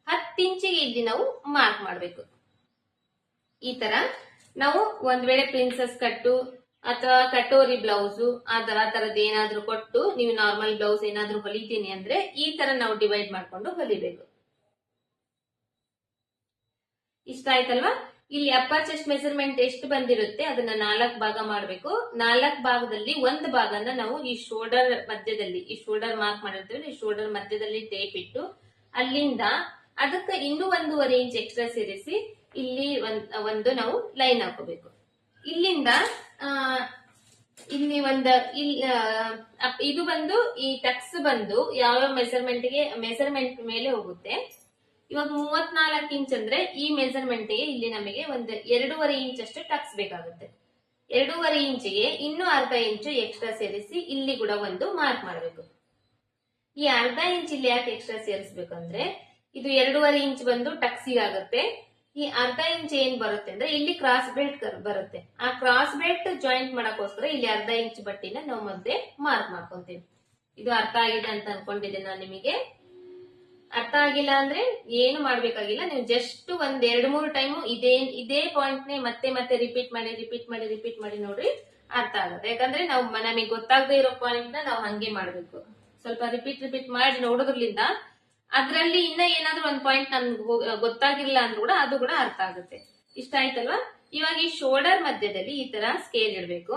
10 ಇಂಚಿಗೆ ಇಲ್ಲಿ ನಾವು ಮಾರ್ಕ್ ಮಾಡಬೇಕು. ಈ ತರ ನಾವು ಒಂದ್ ವೇಳೆ ಪ್ರಿನ್ಸೆಸ್ ಕಟ್ಟು ಅಥವಾ ಕಟೋರಿ ಬ್ಲೌಸ್ ಆ ತರದ್ ಏನಾದ್ರೂ ಕೊಟ್ಟು ನೀವು ನಾರ್ಮಲ್ ಬ್ಲೌಸ್ ಏನಾದ್ರೂ ಹೊಲಿತೀನಿ ಅಂದ್ರೆ ಈ ತರ ನಾವು ಡಿವೈಡ್ ಮಾಡ್ಕೊಂಡು ಹೊಲಿಬೇಕು. ಇಷ್ಟ ಆಯ್ತಲ್ವಾ? ಇಲ್ಲಿ ಅಪ್ಪರ್ ಚೆಸ್ಟ್ ಮೆಜರ್ಮೆಂಟ್ ಎಷ್ಟು ಬಂದಿರುತ್ತೆ ಅದನ್ನ 4 ಭಾಗ ಮಾಡಬೇಕು. 4 ಭಾಗದಲ್ಲಿ ಒಂದು ಭಾಗನ ನಾವು ಈ ಶೋಲ್ಡರ್ ಮಧ್ಯದಲ್ಲಿ, ಈ ಶೋಲ್ಡರ್ ಮಾರ್ಕ್ ಮಾಡಿರ್ತೀವಿ, ಈ ಶೋಲ್ಡರ್ ಮಧ್ಯದಲ್ಲಿ ಟೇಪ್ ಇಟ್ಟು ಅಲ್ಲಿಂದ ಅದಕ್ಕೆ ಇನ್ನೂ 1.5 ಇಂಚ್ ಎಕ್ಸ್ಟ್ರಾ ಸೇರಿಸಿ ಇಲ್ಲಿ ಒಂದು ನಾವು ಲೈನ್ ಹಾಕೋಬೇಕು. ಇಲ್ಲಿಂದ ಇಲ್ಲಿ ಇದು ಬಂದು ಈ ಟಕ್ಸ್ ಬಂದು ಯಾವ ಮೆಜರ್ಮೆಂಟ್ ಮೇಲೆ ಹೋಗುತ್ತೆ. ಇವಾಗ 34 ಇಂಚ್ ಅಂದ್ರೆ ಈ ಮೆಜರ್ಮೆಂಟ್ ಗೆ ಇಲ್ಲಿ ನಮಗೆ ಒಂದು 2.5 ಇಂಚ್ ಅಷ್ಟು ಟಕ್ಸ್ ಬೇಕಾಗುತ್ತೆ. 2.5 ಇಂಚಿಗೆ ಇನ್ನೂ ಅರ್ಧ ಇಂಚು ಎಕ್ಸ್ಟ್ರಾ ಸೇರಿಸಿ ಇಲ್ಲಿ ಕೂಡ ಒಂದು ಮಾರ್ಕ್ ಮಾಡಬೇಕು. ಈ ಅರ್ಧ ಇಂಚ್ ಇಲ್ಲಿ ಯಾಕೆ ಎಕ್ಸ್ಟ್ರಾ ಸೇರಿಸಬೇಕಂದ್ರೆ ಇದು 2.5 ಇಂಚ್ ಬಂದು ಟಕ್ಸಿಗೆ ಆಗುತ್ತೆ. ಈ ಅರ್ಧ ಇಂಚ್ ಏನ್ ಬರುತ್ತೆ ಅಂದ್ರೆ ಇಲ್ಲಿ ಕ್ರಾಸ್ ಬೆಲ್ಟ್ ಬರುತ್ತೆ. ಆ ಕ್ರಾಸ್ ಬೆಲ್ಟ್ ಜಾಯಿಂಟ್ ಮಾಡಕ್ಕೋಸ್ಕರ ಇಲ್ಲಿ ಅರ್ಧ ಇಂಚ್ ಬಟ್ಟಿನ ನಾವು ಮಧ್ಯೆ ಮಾರ್ಕ್ ಮಾಡ್ಕೊಂತೀವಿ. ಇದು ಅರ್ಥ ಆಗಿದೆ ಅಂತ ಅನ್ಕೊಂಡಿದ್ದೆ ನಾನು ನಿಮಗೆ. ಅರ್ಥ ಆಗಿಲ್ಲ ಅಂದ್ರೆ ಏನು ಮಾಡ್ಬೇಕಾಗಿಲ್ಲ, ನೀವು ಜಸ್ಟ್ ಒಂದ್ 2-3 ಟೈಮ್ ಇದೇ ಪಾಯಿಂಟ್ ನೇ ಮತ್ತೆ ರಿಪೀಟ್ ಮಾಡಿ ನೋಡ್ರಿ, ಅರ್ಥ ಆಗುತ್ತೆ. ಯಾಕಂದ್ರೆ ನಾವು ನಮಗೆ ಗೊತ್ತಾಗದೆ ಇರೋ ಪಾಯಿಂಟ್ ನ ನಾವು ಹಂಗೆ ಮಾಡ್ಬೇಕು. ಸ್ವಲ್ಪ ರಿಪೀಟ್ ಮಾಡಿ ನೋಡೋದ್ರಲಿಂದ ಅದ್ರಲ್ಲಿ ಇನ್ನ ಏನಾದ್ರೂ ಒಂದ್ ಪಾಯಿಂಟ್ ನನ್ಗೆ ಗೊತ್ತಾಗಿಲ್ಲ ಅಂದ್ರೂ ಕೂಡ ಅದು ಕೂಡ ಅರ್ಥ ಆಗುತ್ತೆ. ಇಷ್ಟ ಆಯ್ತಲ್ವಾ? ಇವಾಗ ಈ ಶೋಲ್ಡರ್ ಮಧ್ಯದಲ್ಲಿ ಈ ತರ ಸ್ಕೇಲ್ ಇಡ್ಬೇಕು.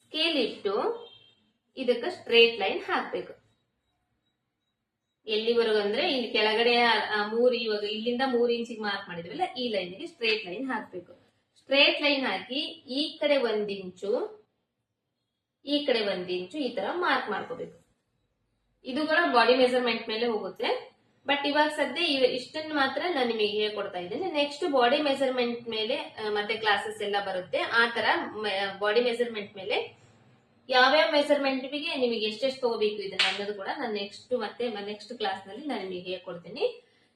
ಸ್ಕೇಲ್ ಇಟ್ಟು ಇದಕ್ಕೆ ಸ್ಟ್ರೇಟ್ ಲೈನ್ ಹಾಕ್ಬೇಕು. ಎಲ್ಲಿವರೆಗೂ ಅಂದ್ರೆ ಇಲ್ಲಿ ಕೆಳಗಡೆ ಇವಾಗ ಇಲ್ಲಿಂದ 3 ಇಂಚಿಗೆ ಮಾರ್ಕ್ ಮಾಡಿದ್ವಲ್ಲ, ಈ ಲೈನ್ಗೆ ಸ್ಟ್ರೇಟ್ ಲೈನ್ ಹಾಕ್ಬೇಕು. ಸ್ಟ್ರೇಟ್ ಲೈನ್ ಹಾಕಿ ಈ ಕಡೆ 1 ಇಂಚು, ಈ ಕಡೆ 1 ಇಂಚು ಈ ತರ ಮಾರ್ಕ್ ಮಾಡ್ಕೋಬೇಕು. ಇದು ಕೂಡ ಬಾಡಿ ಮೆಜರ್ಮೆಂಟ್ ಮೇಲೆ ಹೋಗುತ್ತೆ. ಬಟ್ ಇವಾಗ ಸದ್ಯ ಇಷ್ಟನ್ನು ಮಾತ್ರ ನಾನು ನಿಮಗೆ ಹೇಳ್ಕೊಡ್ತಾ ಇದ್ದೇನೆ. ನೆಕ್ಸ್ಟ್ ಬಾಡಿ ಮೆಜರ್ಮೆಂಟ್ ಮೇಲೆ ಮತ್ತೆ ಕ್ಲಾಸಸ್ ಎಲ್ಲ ಬರುತ್ತೆ. ಆ ತರ ಬಾಡಿ ಮೆಜರ್ಮೆಂಟ್ ಮೇಲೆ ಯಾವ್ಯಾವ ಮೆಜರ್ಮೆಂಟ್ ಗೆ ನಿಮಗೆ ಎಷ್ಟೆಷ್ಟು ತಗೋಬೇಕು ಇದನ್ನ ಅನ್ನೋದು ಕೂಡ ನಾನು ನೆಕ್ಸ್ಟ್ ಕ್ಲಾಸ್ ನಲ್ಲಿ ನಾನು ನಿಮಗೆ ಹೇಳ್ಕೊಡ್ತೀನಿ.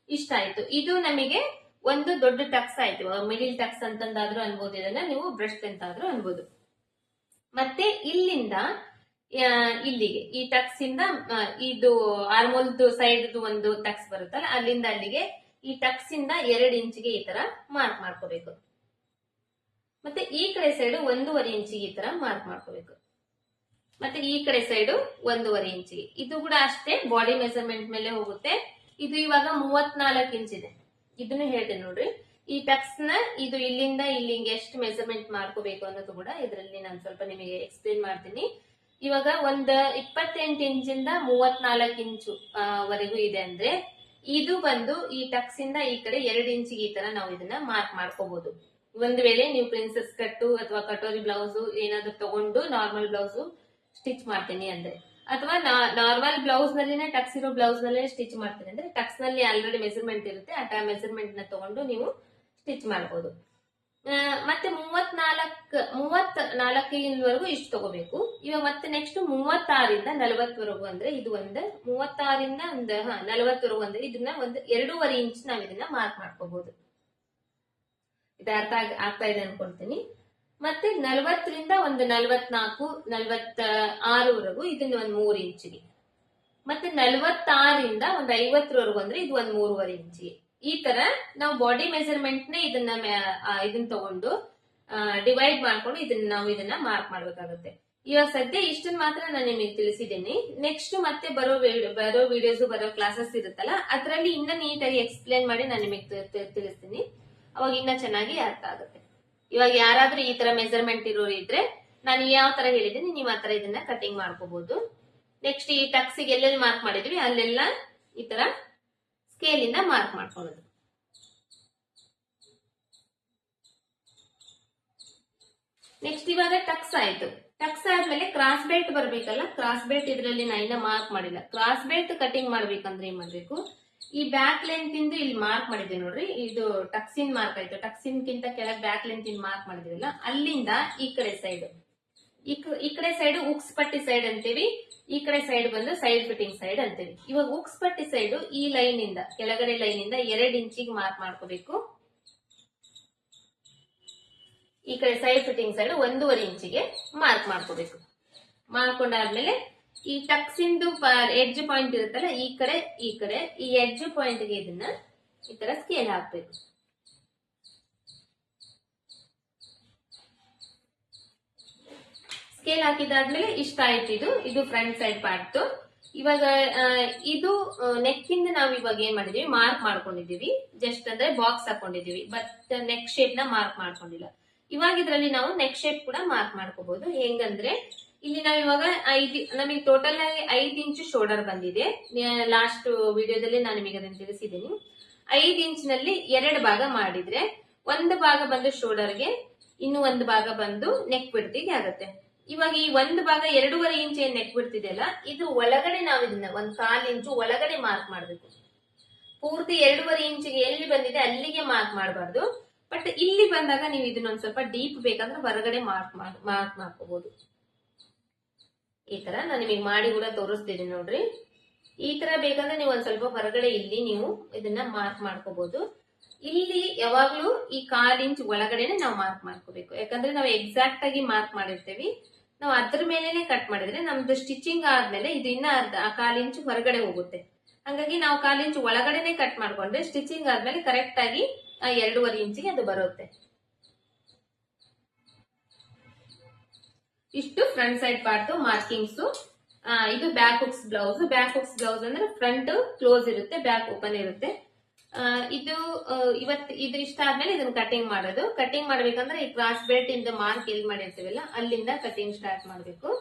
ಇಷ್ಟ ಆಯ್ತು. ಇದು ನಮಗೆ ಒಂದು ದೊಡ್ಡ ಟಕ್ಸ್ ಆಯ್ತು. ಮಿಡಿಲ್ ಟಕ್ಸ್ ಅಂತಂದಾದ್ರೂ ಅನ್ಬೋದು, ಇದನ್ನ ನೀವು ಬ್ರಷ್ ಅಂತ ಆದ್ರೂ ಅನ್ಬೋದು. ಮತ್ತೆ ಇಲ್ಲಿಂದ ಇಲ್ಲಿಗೆ ಈ ಟಕ್ಸ್ ಇಂದ ಇದು ಆರ್ಮೋಲ್ದು ಸೈಡ್ ಒಂದು ಟಕ್ಸ್ ಬರುತ್ತಲ್ಲ, ಅಲ್ಲಿಂದ ಅಲ್ಲಿಗೆ ಈ ಟಕ್ಸ್ ಇಂದ 2 ಇಂಚಿಗೆ ಈ ತರ ಮಾರ್ಕ್ ಮಾಡ್ಕೋಬೇಕು. ಮತ್ತೆ ಈ ಕಡೆ ಸೈಡ್ 1.5 ಇಂಚಿಗೆ ಈ ತರ ಮಾರ್ಕ್ ಮಾಡ್ಕೋಬೇಕು. ಮತ್ತೆ ಈ ಕಡೆ ಸೈಡು 1.5 ಇಂಚಿಗೆ. ಇದು ಕೂಡ ಅಷ್ಟೇ ಬಾಡಿ ಮೆಜರ್ಮೆಂಟ್ ಮೇಲೆ ಹೋಗುತ್ತೆ. ಇದು ಇವಾಗ 34 ಇಂಚ್ ಇದೆ. ಇದನ್ನು ಹೇಳ್ತೇನೆ ನೋಡ್ರಿ. ಈ ಟಕ್ಸ್ ನ ಇದು ಇಲ್ಲಿಂದ ಇಲ್ಲಿಗೆ ಎಷ್ಟು ಮೆಜರ್ಮೆಂಟ್ ಮಾಡ್ಕೋಬೇಕು ಅನ್ನೋದು ಕೂಡ ಇದರಲ್ಲಿ ನಾನು ಸ್ವಲ್ಪ ನಿಮಗೆ ಎಕ್ಸ್ಪ್ಲೇನ್ ಮಾಡ್ತೀನಿ. ಇವಾಗ ಒಂದ್ 28 ಇಂಚಿಂದ 34 ಇಂಚು ವರೆಗೂ ಇದೆ ಅಂದ್ರೆ ಇದು ಬಂದು ಈ ಟಕ್ಸ್ ಇಂದ ಈ ಕಡೆ 2 ಇಂಚಿಗೆ ಈ ತರ ನಾವು ಇದನ್ನ ಮಾರ್ಕ್ ಮಾಡ್ಕೋಬಹುದು. ಒಂದ್ ವೇಳೆ ನೀವು ಪ್ರಿನ್ಸೆಸ್ ಕಟ್ಟು ಅಥವಾ ಕಟೋರಿ ಬ್ಲೌಸ್ ಏನಾದ್ರು ತಗೊಂಡು ನಾರ್ಮಲ್ ಬ್ಲೌಸ್ ಸ್ಟಿಚ್ ಮಾಡ್ತೀನಿ ಅಂದ್ರೆ, ಅಥವಾ ನಾರ್ಮಲ್ ಬ್ಲೌಸ್ ನಲ್ಲಿನೇ ಟಕ್ಸ್ ಇರೋ ಬ್ಲೌಸ್ ನಲ್ಲೇ ಸ್ಟಿಚ್ ಮಾಡ್ತೀನಿ ಅಂದ್ರೆ ಟಕ್ಸ್ ನಲ್ಲಿ ಆಲ್ರೆಡಿ ಮೆಜರ್ಮೆಂಟ್ ಇರುತ್ತೆ. ಆ ಮೆಜರ್ಮೆಂಟ್ ನ ತಗೊಂಡು ನೀವು ಸ್ಟಿಚ್ ಮಾಡಬಹುದು. ಮತ್ತೆ 34 ಇಷ್ಟು ತಗೋಬೇಕು. ಇವಾಗ ಮತ್ತೆ ನೆಕ್ಸ್ಟ್ 36 40ವರೆಗೂ ಅಂದ್ರೆ ಇದು ಒಂದು 36 40ವರೆಗೂ ಅಂದ್ರೆ ಇದನ್ನ ಒಂದು 2.5 ಇಂಚ್ ನಾವ್ ಇದನ್ನ ಮಾರ್ಕ್ ಮಾಡ್ಕೋಬಹುದು. ಇದು ಅರ್ಥ ಆಗ್ತಾ ಇದೆ ಅನ್ಕೊಳ್ತೀನಿ. ಮತ್ತೆ 40 ಒಂದು 44 46ವರೆಗೂ ಇದನ್ನ ಒಂದು 3 ಇಂಚಿಗೆ. ಮತ್ತೆ 46 ಒಂದು 50ವರೆಗೂ ಅಂದ್ರೆ ಇದು ಒಂದು 3.5 ಇಂಚಿಗೆ. ಈ ತರ ನಾವು ಬಾಡಿ ಮೆಜರ್ಮೆಂಟ್ ನೇ ಇದನ್ನ ತಗೊಂಡು ಡಿವೈಡ್ ಮಾಡ್ಕೊಂಡು ನಾವು ಇದನ್ನ ಮಾರ್ಕ್ ಮಾಡ್ಬೇಕಾಗುತ್ತೆ. ಇವಾಗ ಸದ್ಯ ಇಷ್ಟನ್ನ ಮಾತ್ರ ನಾನು ನಿಮಗೆ ತಿಳಿಸಿದ್ದೀನಿ. ನೆಕ್ಸ್ಟ್ ಮತ್ತೆ ಬರೋ ವಿಡಿಯೋಸ್ ಬರೋ ಕ್ಲಾಸಸ್ ಇರುತ್ತಲ್ಲ ಅದ್ರಲ್ಲಿ ಇನ್ನ ನೀಟಾಗಿ ಎಕ್ಸ್ಪ್ಲೇನ್ ಮಾಡಿ ನಾನು ನಿಮಗೆ ತಿಳಿಸ್ತೀನಿ. ಅವಾಗ ಇನ್ನ ಚೆನ್ನಾಗಿ ಅರ್ಥ ಆಗುತ್ತೆ. ಇವಾಗ ಯಾರಾದ್ರೂ ಈ ತರ ಮೆಜರ್ಮೆಂಟ್ ಇರೋರು ಇದ್ರೆ ನಾನು ಯಾವ ತರ ಹೇಳಿದ್ದೀನಿ ನೀವು ಆ ತರ ಇದನ್ನ ಕಟಿಂಗ್ ಮಾಡ್ಕೋಬಹುದು. ನೆಕ್ಸ್ಟ್ ಈ ಟಕ್ಸಿಗೆ ಎಲ್ಲೆಲ್ಲಿ ಮಾರ್ಕ್ ಮಾಡಿದ್ವಿ ಅಲ್ಲೆಲ್ಲ ಈ ತರ ಸ್ಕೇಲ್ ಇಂದ ಮಾರ್ಕ್ ಮಾಡ್ಕೊಳ್ಳೋದು. ನೆಕ್ಸ್ಟ್ ಇವಾಗ ಟಕ್ಸ್ ಆಯ್ತು. ಟಕ್ಸ್ ಆದ್ಮೇಲೆ ಕ್ರಾಸ್ ಬೆಲ್ಟ್ ಬರ್ಬೇಕಲ್ಲ. ಕ್ರಾಸ್ ಬೆಲ್ಟ್ ಇದ್ರಲ್ಲಿ ನಾ ಇನ್ನ ಮಾರ್ಕ್ ಮಾಡಿಲ್ಲ. ಕ್ರಾಸ್ ಬೆಲ್ಟ್ ಕಟಿಂಗ್ ಮಾಡ್ಬೇಕಂದ್ರೆ ಏನ್ ಮಾಡ್ಬೇಕು, ಈ ಬ್ಯಾಕ್ ಲೆಂತ್ ಇಂದ ಇಲ್ಲಿ ಮಾರ್ಕ್ ಮಾಡಿದ್ವಿ ನೋಡ್ರಿ, ಇದು ಟಕ್ಸಿನ್ ಮಾರ್ಕ್ ಆಯ್ತು. ಟಕ್ಸಿನ್ ಕಿಂತ ಕೆಳಗೆ ಬ್ಯಾಕ್ ಲೆಂತ್ ಇಂದ ಮಾರ್ಕ್ ಮಾಡಿದ್ವಿಲ್ಲ, ಅಲ್ಲಿಂದ ಈ ಕಡೆ ಸೈಡ್ ಉಕ್ಸ್ ಪಟ್ಟಿ ಸೈಡ್ ಅಂತೀವಿ. ಈ ಕಡೆ ಸೈಡ್ ಬಂದು ಸೈಡ್ ಫಿಟ್ಟಿಂಗ್ ಸೈಡ್ ಅಂತೀವಿ. ಇವಾಗ ಉಕ್ಸ್ ಪಟ್ಟಿ ಸೈಡ್ ಈ ಲೈನ್ ಇಂದ ಕೆಳಗಡೆ ಲೈನ್ ಇಂದ 2 ಇಂಚಿಗೆ ಮಾರ್ಕ್ ಮಾಡ್ಕೋಬೇಕು. ಈ ಕಡೆ ಸೈಡ್ ಫಿಟ್ಟಿಂಗ್ ಸೈಡ್ 1.5 ಇಂಚಿಗೆ ಮಾರ್ಕ್ ಮಾಡ್ಕೋಬೇಕು. ಮಾಡ್ಕೊಂಡಾದ್ಮೇಲೆ ಈ ಟಕ್ಸ್ ಇಂದು ಎಡ್ಜ್ ಪಾಯಿಂಟ್ ಇರುತ್ತಲ್ಲ ಈ ಕಡೆ ಈ ಎಡ್ಜ್ ಪಾಯಿಂಟ್ ಗೆ ಇದನ್ನ ಈ ತರ ಸ್ಕೇಲ್ ಹಾಕ್ಬೇಕು. ಸ್ಕೇಲ್ ಹಾಕಿದಾದ್ಮೇಲೆ ಇಷ್ಟ ಆಯ್ತು. ಇದು ಫ್ರಂಟ್ ಸೈಡ್ ಪಾರ್ಟ್. ಇವಾಗ ಇದು ನೆಕ್ ಇಂದ ನಾವು ಇವಾಗ ಏನ್ ಮಾಡಿದೀವಿ, ಮಾರ್ಕ್ ಮಾಡ್ಕೊಂಡಿದೀವಿ. ಜಸ್ಟ್ ಅಂದ್ರೆ ಬಾಕ್ಸ್ ಹಾಕೊಂಡಿದೀವಿ, ಬಟ್ ನೆಕ್ ಶೇಪ್ ನ ಮಾರ್ಕ್ ಮಾಡ್ಕೊಂಡಿಲ್ಲ. ಇವಾಗ ಇದ್ರಲ್ಲಿ ನಾವು ನೆಕ್ ಶೇಪ್ ಕೂಡ ಮಾರ್ಕ್ ಮಾಡ್ಕೋಬಹುದು. ಹೆಂಗಂದ್ರೆ ಇಲ್ಲಿ ನಾವ್ ಇವಾಗ ನಮಗೆ ಟೋಟಲ್ ಆಗಿ 5 ಇಂಚು ಶೋಲ್ಡರ್ ಬಂದಿದೆ. ಲಾಸ್ಟ್ ವಿಡಿಯೋದಲ್ಲಿ ನಾನು ನಿಮಗೆ ಅದನ್ನ ತಿಳಿಸಿದ್ದೀನಿ. 5 ಇಂಚ್ ನಲ್ಲಿ 2 ಭಾಗ ಮಾಡಿದ್ರೆ ಒಂದು ಭಾಗ ಬಂದು ಶೋಲ್ಡರ್ಗೆ, ಇನ್ನು ಒಂದು ಭಾಗ ಬಂದು ನೆಕ್ ಬಿಡ್ತಿಗೆ ಆಗುತ್ತೆ. ಇವಾಗ ಈ ಒಂದು ಭಾಗ 2.5 ಇಂಚ್ ಏನ್ ನೆಕ್ ಬಿಡ್ತಿದೆಯಲ್ಲ, ಇದು ಒಳಗಡೆ ನಾವು ಇದನ್ನ 1/4 ಇಂಚು ಒಳಗಡೆ ಮಾರ್ಕ್ ಮಾಡ್ಬೇಕು. ಪೂರ್ತಿ 2.5 ಇಂಚಿಗೆ ಎಲ್ಲಿ ಬಂದಿದೆ ಅಲ್ಲಿಗೆ ಮಾರ್ಕ್ ಮಾಡಬಾರ್ದು. ಬಟ್ ಇಲ್ಲಿ ಬಂದಾಗ ನೀವು ಇದನ್ನ ಒಂದ್ ಸ್ವಲ್ಪ ಡೀಪ್ ಬೇಕಂದ್ರೆ ಹೊರಗಡೆ ಮಾರ್ಕ್ ಮಾಡ್ಕೋಬಹುದು. ಈ ತರ ನಾನು ನಿಮಗೆ ಮಾಡಿ ಕೂಡ ತೋರಿಸ್ತೀನಿ ನೋಡ್ರಿ. ಈ ತರ ಬೇಕಂದ್ರೆ ನೀವು ಒಂದ್ ಸ್ವಲ್ಪ ಹೊರಗಡೆ ಇಲ್ಲಿ ನೀವು ಇದನ್ನ ಮಾರ್ಕ್ ಮಾಡ್ಕೋಬಹುದು. ಇಲ್ಲಿ ಯಾವಾಗ್ಲೂ ಈ 1/4 ಇಂಚ್ ಒಳಗಡೆನೆ ನಾವು ಮಾರ್ಕ್ ಮಾಡ್ಕೋಬೇಕು. ಯಾಕಂದ್ರೆ ನಾವು ಎಕ್ಸಾಕ್ಟ್ ಆಗಿ ಮಾರ್ಕ್ ಮಾಡಿರ್ತೀವಿ. ನಾವು ಅದ್ರ ಮೇಲೆನೆ ಕಟ್ ಮಾಡಿದ್ರೆ ನಮ್ದು ಸ್ಟಿಚಿಂಗ್ ಆದ್ಮೇಲೆ ಇದು ಇನ್ನ 1/4 ಇಂಚ್ ಹೊರಗಡೆ ಹೋಗುತ್ತೆ. ಹಂಗಾಗಿ ನಾವು 1/4 ಇಂಚ್ ಒಳಗಡೆನೆ ಕಟ್ ಮಾಡ್ಕೊಂಡ್ರೆ ಸ್ಟಿಚಿಂಗ್ ಆದ್ಮೇಲೆ ಕರೆಕ್ಟ್ ಆಗಿ 2.5 ಇಂಚಿಗೆ ಅದು ಬರುತ್ತೆ. ಇಷ್ಟು ಫ್ರಂಟ್ ಸೈಡ್ ಪಾರ್ಟ್ ಮಾರ್ಕಿಂಗ್ಸ್. ಇದು back hooks blouse. Back hooks blouse ಅಂದ್ರೆ ಫ್ರಂಟ್ ಕ್ಲೋಸ್ ಇರುತ್ತೆ, ಬ್ಯಾಕ್ ಓಪನ್ ಇರುತ್ತೆ. ಇದು ಇದು ಇಷ್ಟ ಆದ್ಮೇಲೆ ಇದನ್ನ ಕಟಿಂಗ್ ಮಾಡೋದು. ಕಟಿಂಗ್ ಮಾಡ್ಬೇಕಂದ್ರೆ ಈ ಕ್ರಾಸ್ ಬೆಲ್ಟ್ ಇಂದ ಮಾರ್ಕ್ ಎಲ್ಲಿ ಮಾಡಿರ್ತೀವಲ್ಲ ಅಲ್ಲಿಂದ ಕಟಿಂಗ್ ಸ್ಟಾರ್ಟ್ ಮಾಡ್ಬೇಕು.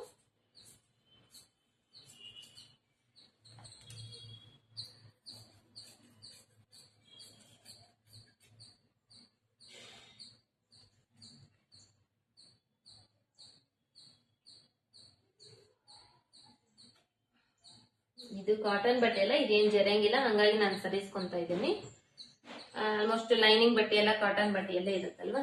ಇದು ಕಾಟನ್ ಬಟ್ಟೆ ಎಲ್ಲ ಇದೇನ್ ಜರಂಗಿಲ್ಲ, ಹಂಗಾಗಿ ನಾನು ಸರಿಸ್ಕೊಂತ ಇದ್ದೀನಿ. ಆಲ್ಮೋಸ್ಟ್ ಲೈನಿಂಗ್ ಬಟ್ಟೆ ಎಲ್ಲ ಕಾಟನ್ ಬಟ್ಟೆ ಎಲ್ಲ ಇರುತ್ತಲ್ವಾ.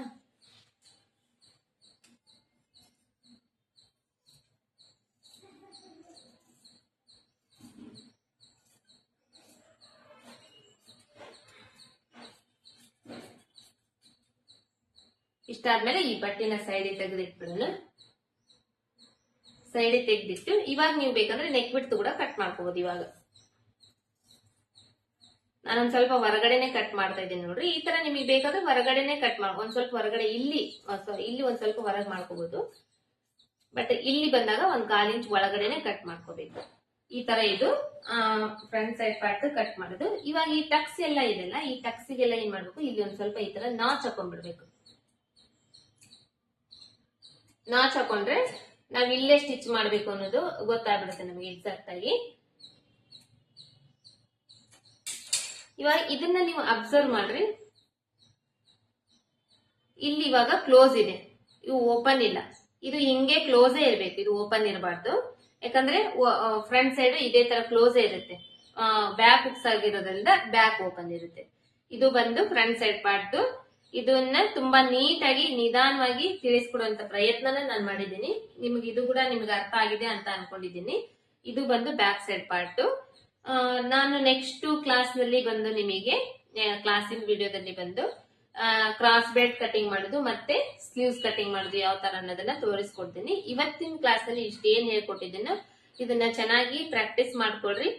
ಇಷ್ಟಾದ್ಮೇಲೆ ಈ ಬಟ್ಟೆನ ಸೈಡ್ ತೆಗೆದಿಟ್ಬಿಡೋಣ. ಸೈಡ್ ತೆಗೆದಿಟ್ಟು ಇವಾಗ ನೀವು ಬೇಕಂದ್ರೆ ನೆಕ್ ಬಿಟ್ಟು ಕೂಡ ಕಟ್ ಮಾಡ್ಕೋಬಹುದು. ಇವಾಗ ನಾನೊಂದ್ ಸ್ವಲ್ಪ ಹೊರಗಡೆನೆ ಕಟ್ ಮಾಡ್ತಾ ಇದ್ದೀನಿ ನೋಡ್ರಿ. ಈ ತರ ನಿಮಗೆ ಬೇಕಾದ್ರೆ ಹೊರಗಡೆನೆ ಕಟ್ ಒಂದ್ ಸ್ವಲ್ಪ ಹೊರಗಡೆ ಇಲ್ಲಿ ಒಂದ್ ಸ್ವಲ್ಪ ಹೊರಗೆ ಮಾಡ್ಕೋಬಹುದು. ಬಟ್ ಇಲ್ಲಿ ಬಂದಾಗ 1/4 ಇಂಚ್ ಒಳಗಡೆನೆ ಕಟ್ ಮಾಡ್ಕೋಬೇಕು. ಈ ತರ ಇದು ಫ್ರಂಟ್ ಸೈಡ್ ಪಾರ್ಟ್ ಕಟ್ ಮಾಡೋದು. ಇವಾಗ ಈ ಟಕ್ಸ್ ಎಲ್ಲ ಇದೆಲ್ಲ, ಈ ಟಕ್ಸಿಗೆಲ್ಲ ಏನ್ ಮಾಡ್ಬೇಕು, ಇಲ್ಲಿ ಒಂದ್ ಸ್ವಲ್ಪ ಈ ತರ ನಾಚ್ ಹಾಕೊಂಡ್ಬಿಡ್ಬೇಕು. ನಾಚ್ ಹಾಕೊಂಡ್ರೆ ನಾವ್ ಇಲ್ಲೇ ಸ್ಟಿಚ್ ಮಾಡ್ಬೇಕು ಅನ್ನೋದು ಗೊತ್ತಾಗ್ಬಿಡುತ್ತೆ ನಮಗೆ ಎಕ್ಸಾಕ್ಟ್ ಆಗಿ. ಇವಾಗ ಇದನ್ನ ನೀವು ಅಬ್ಸರ್ವ್ ಮಾಡ್ರಿ, ಇಲ್ಲಿ ಇವಾಗ ಕ್ಲೋಸ್ ಇದೆ, ಇವು ಓಪನ್ ಇಲ್ಲ, ಇದು ಹಿಂಗೆ ಕ್ಲೋಸೇ ಇರ್ಬೇಕು, ಇದು ಓಪನ್ ಇರಬಾರ್ದು. ಯಾಕಂದ್ರೆ ಫ್ರಂಟ್ ಸೈಡ್ ಇದೇ ತರ ಕ್ಲೋಸೇ ಇರುತ್ತೆ, ಬ್ಯಾಕ್ ಹುಕ್ಸ್ ಆಗಿರೋದ್ರಿಂದ ಬ್ಯಾಕ್ ಓಪನ್ ಇರುತ್ತೆ. ಇದು ಬಂದು ಫ್ರಂಟ್ ಸೈಡ್ ಪಾರ್ಟ್. ಇದನ್ನ ತುಂಬಾ ನೀಟಾಗಿ ನಿಧಾನವಾಗಿ ತಿಳಿಸ್ಕೊಡುವಂತ ಪ್ರಯತ್ನನ ನಾನು ಮಾಡಿದ್ದೀನಿ. ನಿಮ್ಗೆ ಇದು ಕೂಡ ನಿಮ್ಗೆ ಅರ್ಥ ಆಗಿದೆ ಅಂತ ಅನ್ಕೊಂಡಿದ್ದೀನಿ. ಇದು ಬಂದು ಬ್ಯಾಕ್ ಸೈಡ್ ಪಾರ್ಟ್. ನಾನು ನೆಕ್ಸ್ಟ್ ಕ್ಲಾಸ್ ನಲ್ಲಿ ಬಂದು ನಿಮಗೆ ಕ್ಲಾಸಿನ ವಿಡಿಯೋದಲ್ಲಿ ಬಂದು ಕ್ರಾಸ್ ಬೆಲ್ಟ್ ಕಟಿಂಗ್ ಮಾಡುದು ಮತ್ತೆ ಸ್ಲೀವ್ಸ್ ಕಟಿಂಗ್ ಮಾಡುದು ಯಾವ ತರ ಅನ್ನೋದನ್ನ ತೋರಿಸ್ಕೊಡ್ತೀನಿ. ಇವತ್ತಿನ ಕ್ಲಾಸ್ ಅಲ್ಲಿ ಇಷ್ಟೇನ್ ಹೇಳ್ಕೊಟ್ಟಿದ್ದೀನೋ ಇದನ್ನ ಚೆನ್ನಾಗಿ ಪ್ರಾಕ್ಟೀಸ್ ಮಾಡ್ಕೊಳ್ರಿ.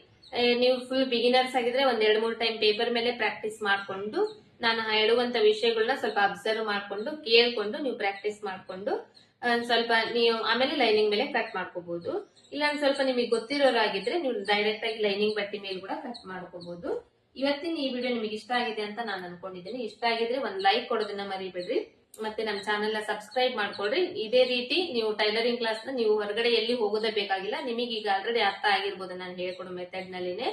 ನೀವು ಫುಲ್ ಬಿಗಿನರ್ಸ್ ಆಗಿದ್ರೆ ಒಂದ್ 2-3 ಟೈಮ್ ಪೇಪರ್ ಮೇಲೆ ಪ್ರಾಕ್ಟೀಸ್ ಮಾಡ್ಕೊಂಡು, ನಾನು ಹೇಳುವಂತ ವಿಷಯಗಳನ್ನ ಸ್ವಲ್ಪ ಅಬ್ಸರ್ವ್ ಮಾಡ್ಕೊಂಡು ಕೇಳ್ಕೊಂಡು ನೀವು ಪ್ರಾಕ್ಟೀಸ್ ಮಾಡ್ಕೊಂಡು ಸ್ವಲ್ಪ ನೀವು ಆಮೇಲೆ ಲೈನಿಂಗ್ ಮೇಲೆ ಕಟ್ ಮಾಡ್ಕೋಬಹುದು. ಇಲ್ಲ ಸ್ವಲ್ಪ ನಿಮಗೆ ಗೊತ್ತಿರೋರಾಗಿದ್ರೆ ನೀವು ಡೈರೆಕ್ಟ್ ಆಗಿ ಲೈನಿಂಗ್ ಬಟ್ಟೆ ಮೇಲೆ ಕೂಡ ಕಟ್ ಮಾಡ್ಕೋಬಹುದು. ಇವತ್ತಿನ ಈ ವಿಡಿಯೋ ನಿಮಗೆ ಇಷ್ಟ ಆಗಿದೆ ಅಂತ ನಾನು ಅನ್ಕೊಂಡಿದ್ದೀನಿ. ಇಷ್ಟ ಆಗಿದ್ರೆ ಒಂದ್ ಲೈಕ್ ಕೊಡೋದನ್ನ ಮರಿಬೇಡ್ರಿ. ಮತ್ತೆ ನಮ್ಮ ಚಾನೆಲ್ ನ ಸಬ್ಸ್ಕ್ರೈಬ್ ಮಾಡ್ಕೊಳ್ರಿ. ಇದೇ ರೀತಿ ನೀವು ಟೈಲರಿಂಗ್ ಕ್ಲಾಸ್ ನ ನೀವು ಹೊರಗಡೆ ಎಲ್ಲಿ ಹೋಗೋದೇ ಬೇಕಾಗಿಲ್ಲ. ನಿಮಗೆ ಈಗ ಆಲ್ರೆಡಿ ಅರ್ಥ ಆಗಿರ್ಬೋದು ನಾನು ಹೇಳ್ಕೊಡೋ ಮೆಥಡ್ ನಲ್ಲಿನೇ.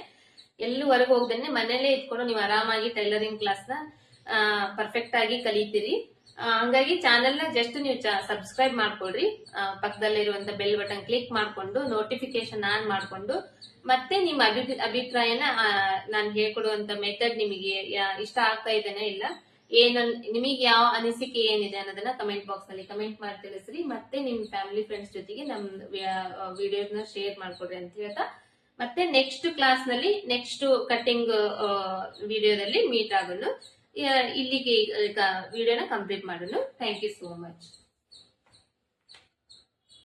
ಎಲ್ಲೂ ಹೊರಗೆ ಹೋಗದೇನೆ ಮನೇಲೆ ಇಟ್ಕೊಂಡು ನೀವು ಆರಾಮಾಗಿ ಟೈಲರಿಂಗ್ ಕ್ಲಾಸ್ ನ ಪರ್ಫೆಕ್ಟ್ ಆಗಿ ಕಲಿತೀರಿ. ಹಂಗಾಗಿ ಚಾನೆಲ್ ನ ಜಸ್ಟ್ ನೀವು ಸಬ್ಸ್ಕ್ರೈಬ್ ಮಾಡ್ಕೊಳ್ರಿ. ಪಕ್ಕದಲ್ಲಿರುವಂತ ಬೆಲ್ ಬಟನ್ ಕ್ಲಿಕ್ ಮಾಡ್ಕೊಂಡು ನೋಟಿಫಿಕೇಶನ್ ಆನ್ ಮಾಡ್ಕೊಂಡು ಮತ್ತೆ ನಿಮ್ಮ ಅಭಿಪ್ರಾಯನ ನಾನು ಹೇಳ್ಕೊಡುವಂತ ಮೆಥಡ್ ನಿಮಗೆ ಇಷ್ಟ ಆಗ್ತಾ ಇದ್ದೇನೆ ಇಲ್ಲ ನಿಮಗೆ ಯಾವ ಅನಿಸಿಕೆ ಏನಿದೆ ಅನ್ನೋದನ್ನ ಕಮೆಂಟ್ ಬಾಕ್ಸ್ ನಲ್ಲಿ ಕಮೆಂಟ್ ಮಾಡಿ ತಿಳಿಸ್ರಿ. ಮತ್ತೆ ನಿಮ್ ಫ್ಯಾಮಿಲಿ ಫ್ರೆಂಡ್ಸ್ ಜೊತೆಗೆ ನಮ್ ವಿಡಿಯೋಸ್ ನ ಶೇರ್ ಮಾಡ್ಕೊಡ್ರಿ ಅಂತ ಹೇಳ್ತಾ ಮತ್ತೆ ನೆಕ್ಸ್ಟ್ ಕ್ಲಾಸ್ ನಲ್ಲಿ ನೆಕ್ಸ್ಟ್ ಕಟಿಂಗ್ ವಿಡಿಯೋದಲ್ಲಿ ಮೀಟ್ ಆಗೋಣ. ಇಲ್ಲಿಗೆ ವಿಡಿಯೋನ ಕಂಪ್ಲೀಟ್ ಮಾಡೋಣ. Thank you so much.